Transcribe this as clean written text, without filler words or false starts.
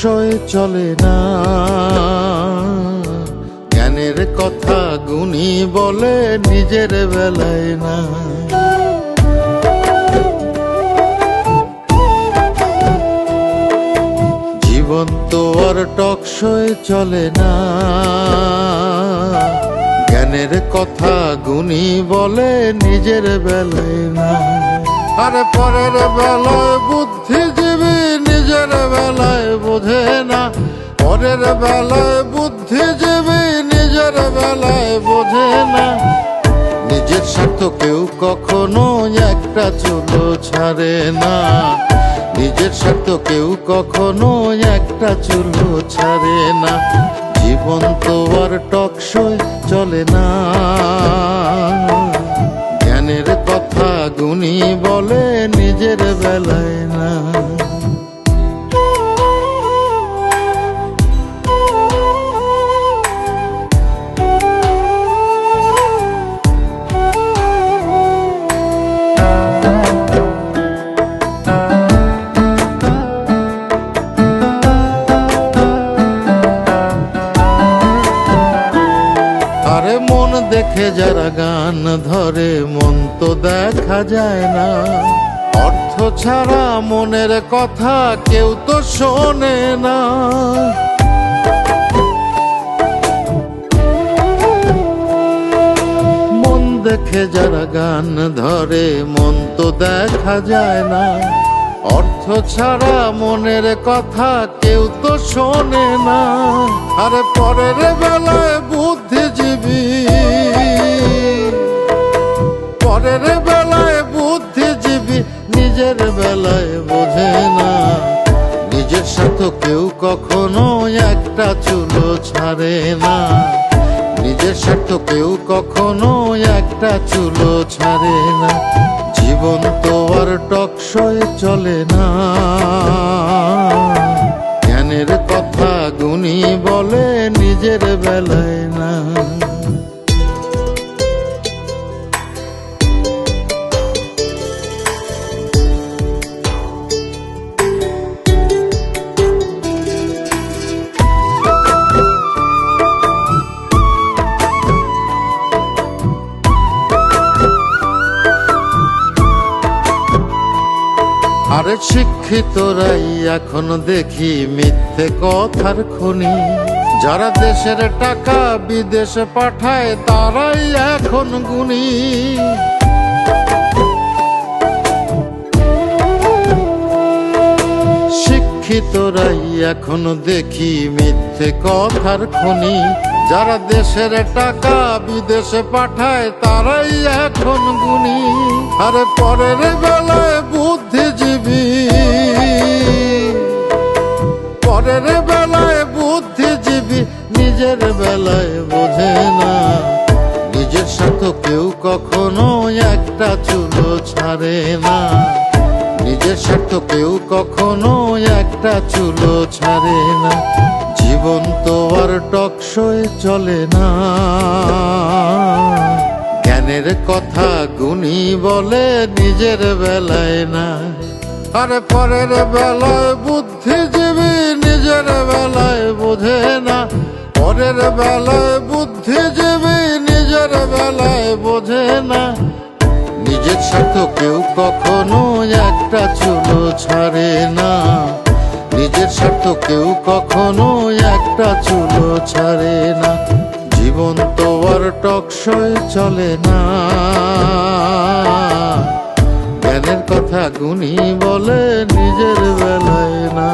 টকশোয় চলে না। জ্ঞানের কথা গুণী বলে নিজের বেলায় না। জীবন তো আর টকশোয় চলে না। জ্ঞানের কথা গুণী বলে নিজের বেলায় না। আরে পরের বেলায় বুদ্ধিজীবী নিজের বেলায় বোঝে না। পরের বেলায় বুদ্ধিজীবী নিজের বেলায় বোঝে না। নিজের স্বার্থ কেউ কখনো একটা চুলো ছাড়ে না। নিজের স্বার্থ কেউ কখনো একটা চুলো ছাড়ে না। জীবন তো আর টকশোয় চলে না। জ্ঞানের কথা গুণী বলে নিজের বেলায় না। আরে মন দেখে যারা গান ধরে মন তো দেখা যায় না। অর্থ ছাড়া মনের কথা কেউ তো শোনে না। মন দেখে যারা গান ধরে মন তো দেখা যায় না। অর্থ ছাড়া মনের কথা কেউ তো শোনে না। আরে পরের বেলায় বুদ্ধিজীবী, পরের বেলায় বুদ্ধিজীবী নিজের বেলায় বোঝে না। নিজের সাথে কেউ কখনো একটা চুলো ছাড়ে না। নিজের স্বার্থ কেউ কখনো একটা চুলো ছাড়ে না। জীবন তো আর টকশোয় চলে না। জ্ঞানের কথা গুণী বলে নিজের বেলায় না। আরে শিক্ষিতরাই এখন দেখি মিথ্যে কথার খনি। যারা দেশের টাকা বিদেশে পাঠায় তারাই এখন গুণী। শিক্ষিতরাই এখন দেখি মিথ্যে কথার খনি। যারা দেশের টাকা বিদেশে পাঠায় তারাই এখন গুণী। আরে পরের বেলায় বুদ্ধিজীবী, পরের বেলায় বুদ্ধিজীবী নিজের বেলায় বোঝে না। নিজের সাথে কেউ কখনো একটা চুলো ছাড়ে না। নিজের স্বার্থ কেউ কখনো একটা চুলো ছাড়ে না। জীবন তো আর টকশোয় চলে না। জ্ঞানের কথা গুণী বলে নিজের বেলায় না। আরে পরের বেলায় বুদ্ধিজীবী নিজের বেলায় বোঝে না। পরের বেলায় বুদ্ধিজীবী নিজের বেলায় বোঝে না। নিজের স্বার্থ কেউ কখনো একটা চুলো ছাড়ে না। নিজের স্বার্থ কেউ কখনো একটা চুলো ছাড়ে না। জীবন তো আর টকশোয় চলে না। জ্ঞানের কথা গুণী বলে নিজের বেলায় না।